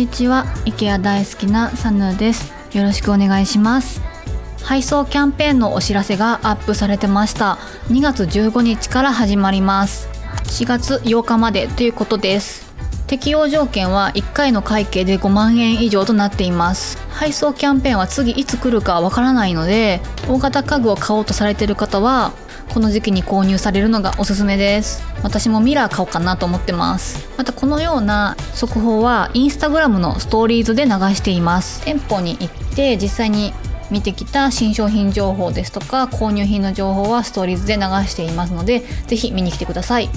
にちは。 IKEA 大好きなサヌです。よろしくお願いします。配送キャンペーンのお知らせがアップされてました。2月15日から始まります。4月8日までということです。適用条件は1回の会計で5万円以上となっています。配送キャンペーンは次いつ来るかわからないので、大型家具を買おうとされている方はこの時期に購入されるのがおすすめです。私もミラー買おうかなと思ってます。またこのような速報はインスタグラムのストーリーズで流しています。店舗に行って実際に見てきた新商品情報ですとか購入品の情報はストーリーズで流していますので、ぜひ見に来てください。こ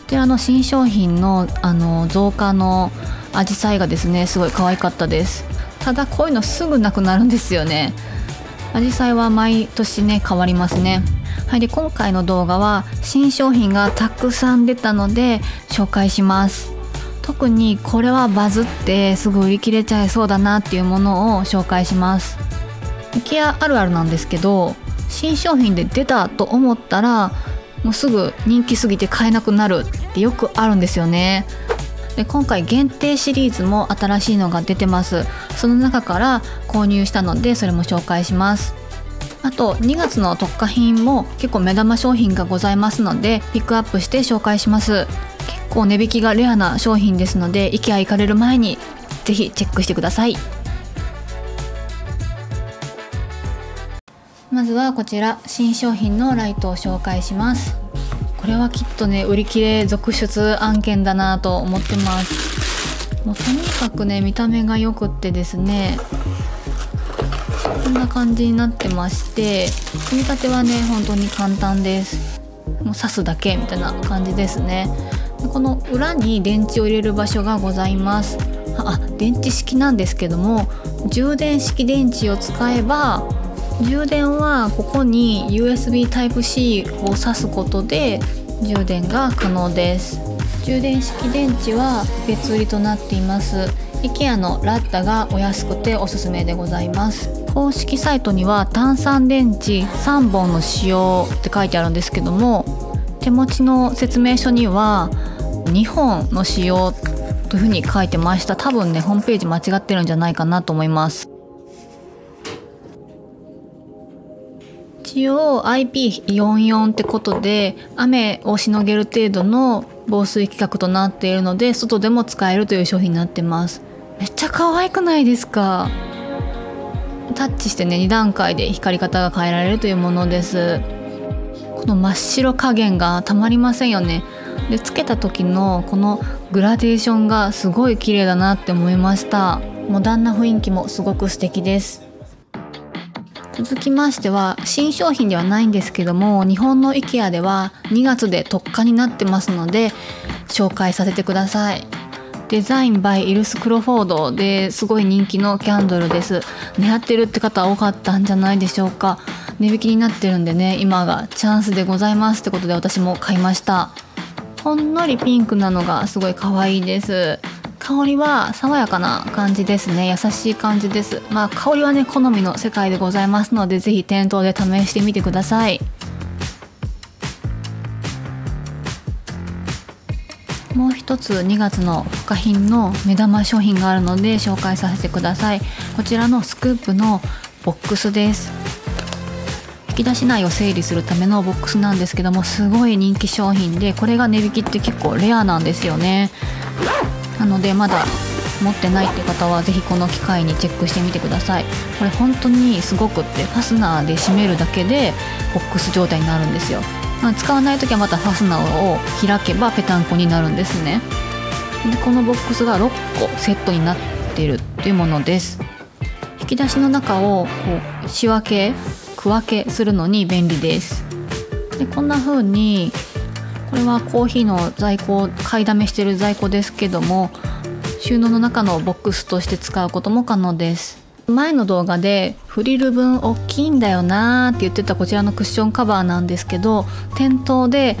ちらの新商品の造花のアジサイがですね、すごい可愛かったです。ただこういうのすぐなくなるんですよね。アジサイは毎年ね変わりますね。はい、で今回の動画は新商品がたくさん出たので紹介します。特にこれはバズってすぐ売り切れちゃいそうだなっていうものを紹介します。IKEAあるあるなんですけど、新商品で出たと思ったらもうすぐ人気すぎて買えなくなるってよくあるんですよね。で今回限定シリーズも新しいのが出てます。その中から購入したのでそれも紹介します。あと2月の特価品も結構目玉商品がございますのでピックアップして紹介します。結構値引きがレアな商品ですので IKEA 行かれる前にぜひチェックしてください。まずはこちら新商品のライトを紹介します。これはきっとね売り切れ続出案件だなと思ってます。もうとにかくね見た目がよくってですね、こんな感じになってまして、組み立てはね本当に簡単です。もう刺すだけみたいな感じですね。でこの裏に電池を入れる場所がございます。電池式なんですけども、充電式電池を使えば充電はここに USB Type-C を挿すことで充電が可能です。充電式電池は別売りとなっています。 IKEA のラッタがお安くておすすめでございます。公式サイトには単3電池3本の使用って書いてあるんですけども、手持ちの説明書には2本の使用というふうに書いてました。多分ねホームページ間違ってるんじゃないかなと思います。一応 IP44 ってことで雨をしのげる程度の防水規格となっているので外でも使えるという商品になってます。めっちゃ可愛くないですか？タッチしてね2段階で光り方が変えられるというものです。この真っ白加減がたまりませんよね。でつけた時のこのグラデーションがすごい綺麗だなって思いました。モダンな雰囲気もすごく素敵です。続きましては新商品ではないんですけども、日本の IKEA では2月で特価になってますので紹介させてください。デザイン by イルス・クロフォードですごい人気のキャンドルです。狙ってるって方多かったんじゃないでしょうか。値引きになってるんでね、今がチャンスでございますってことで私も買いました。ほんのりピンクなのがすごい可愛いです。香りは爽やかな感じですね。優しい感じです。香りはね好みの世界でございますのでぜひ店頭で試してみてください。もう一つ2月の特価品の目玉商品があるので紹介させてください。こちらのスクープのボックスです。引き出し内を整理するためのボックスなんですけども、すごい人気商品でこれが値引きって結構レアなんですよね。なのでまだ持ってないって方はぜひこの機会にチェックしてみてください。これ本当にすごくってファスナーで閉めるだけでボックス状態になるんですよ。使わない時はまたファスナーを開けばぺたんこになるんですね。でこのボックスが6個セットになっているというものです。引き出しの中をこう仕分け区分けするのに便利です。でこんな風にこれはコーヒーの在庫買いだめしてる在庫ですけども、収納の中のボックスとして使うことも可能です。前の動画でフリル分大きいんだよなーって言ってたこちらのクッションカバーなんですけど、店頭で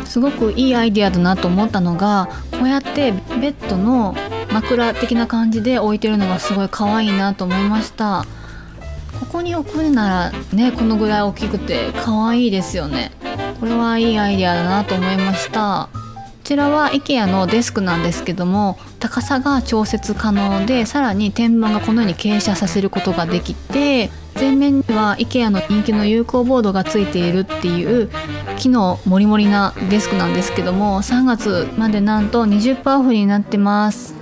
すごくいいアイディアだなと思ったのが、こうやってベッドの枕的な感じで置いてるのがすごい可愛いなと思いました。ここに置くならねこのぐらい大きくて可愛いですよね。これはいいアイデアだなと思いました。ちらは IKEA のデスクなんですけども、高さが調節可能で、さらに天板がこのように傾斜させることができて、前面には IKEA の人気の有効ボードがついているっていう機能もりもりなデスクなんですけども、3月までなんと 20% オフになってます。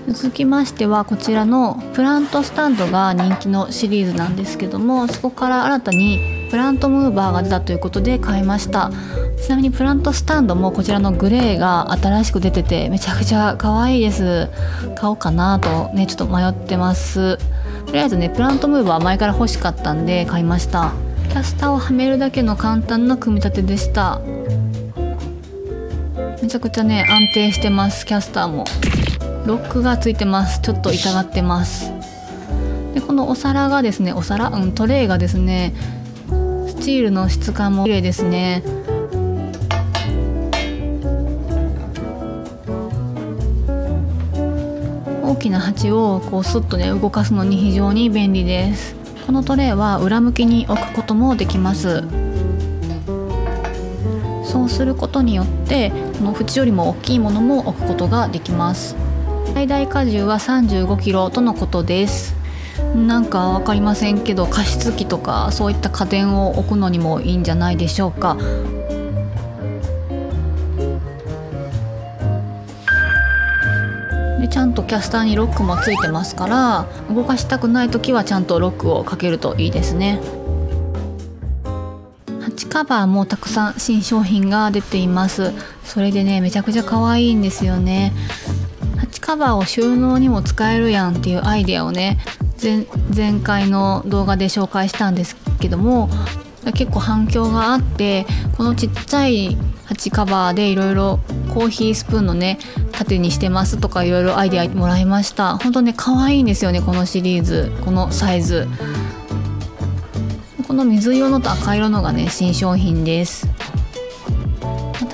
続きましてはこちらのプラントスタンドが人気のシリーズなんですけども、そこから新たにプラントムーバーが出たということで買いました。ちなみにプラントスタンドもこちらのグレーが新しく出ててめちゃくちゃ可愛いです。買おうかなとねちょっと迷ってます。とりあえずねプラントムーバー前から欲しかったんで買いました。キャスターをはめるだけの簡単な組み立てでした。めちゃくちゃね安定してます。キャスターもロックがついてます。ちょっと痛がってます。でこのお皿がですね、トレイがですね、スチールの質感も綺麗ですね。大きな鉢をこうスッとね動かすのに非常に便利です。このトレイは裏向きに置くこともできます。そうすることによってこの縁よりも大きいものも置くことができます。最大荷重は 35kg とのことです。なんか分かりませんけど加湿器とかそういった家電を置くのにもいいんじゃないでしょうか。でちゃんとキャスターにロックもついてますから、動かしたくない時はちゃんとロックをかけるといいですね。鉢カバーもたくさん新商品が出ています。それでねめちゃくちゃ可愛いんですよね。鉢カバーを収納にも使えるやんっていうアイデアをね前回の動画で紹介したんですけども、結構反響があって、このちっちゃい鉢カバーでいろいろコーヒースプーンのね縦にしてますとかいろいろアイデアもらいました。本当ね可愛いんですよね、このシリーズ、このサイズ。この水色のと赤色のがね新商品です。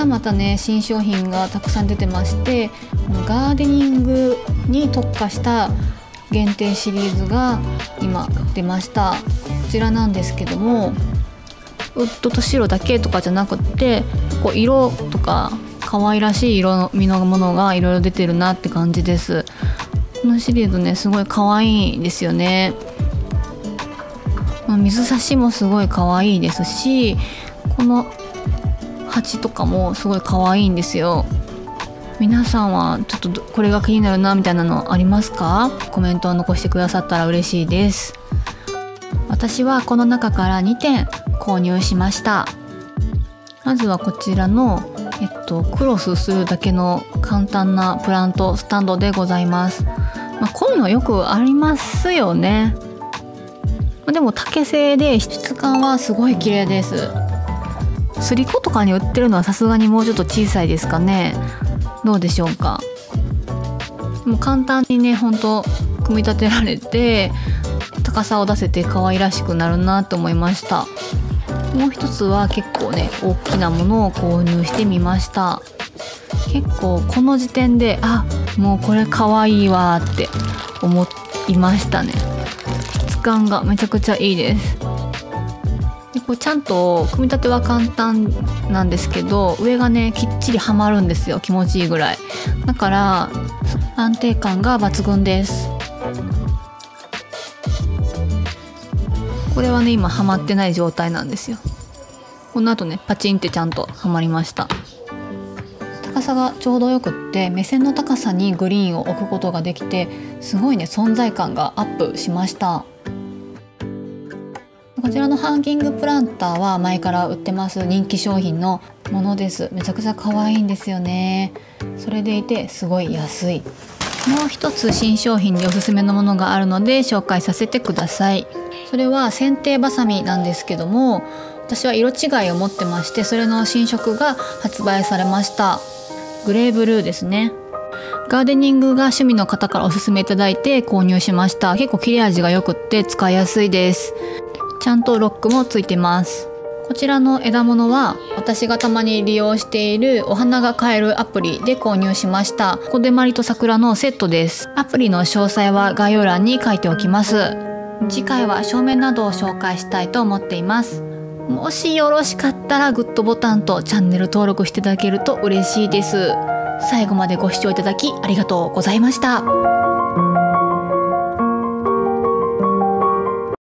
またね新商品がたくさん出てまして、ガーデニングに特化した限定シリーズが今出ました。こちらなんですけども、ウッドと白だけとかじゃなくってこう色とか可愛らしい色味のものがいろいろ出てるなって感じです。このシリーズねすごい可愛いですよね。水差しもすごい可愛いですし、この鉢とかもすごい可愛いんですよ。皆さんはちょっとこれが気になるなみたいなのありますか？コメントを残してくださったら嬉しいです。私はこの中から2点購入しました。まずはこちらの、クロスするだけの簡単なプラントスタンドでございます。こういうのよくありますよね。でも竹製で質感はすごい綺麗です。スリコとかに売ってるのはさすがにもうちょっと小さいですかね。どうでしょうか。もう簡単にねほんと組み立てられて高さを出せて可愛らしくなるなと思いました。もう一つは結構ね大きなものを購入してみました。結構この時点でもうこれ可愛いわって思いましたね。質感がめちゃくちゃいいです。でこれちゃんと組み立ては簡単なんですけど、上がねきっちりはまるんですよ。気持ちいいぐらいだから安定感が抜群です。これはね今はまってない状態なんですよ。この後ねパチンってちゃんとはまりました。高さがちょうどよくって目線の高さにグリーンを置くことができて、すごいね存在感がアップしました。こちらのハンギングプランターは前から売ってます人気商品のものです。めちゃくちゃ可愛いんですよね。それでいてすごい安い。もう一つ新商品でおすすめのものがあるので紹介させてください。それは剪定バサミなんですけども、私は色違いを持ってまして、それの新色が発売されました。グレーブルーですね。ガーデニングが趣味の方からおすすめいただいて購入しました。結構切れ味が良くって使いやすいです。ちゃんとロックもついてます。こちらの枝物は私がたまに利用しているお花が買えるアプリで購入しました。小手まりと桜のセットです。アプリの詳細は概要欄に書いておきます。次回は照明などを紹介したいと思っています。もしよろしかったらグッドボタンとチャンネル登録していただけると嬉しいです。最後までご視聴いただきありがとうございました。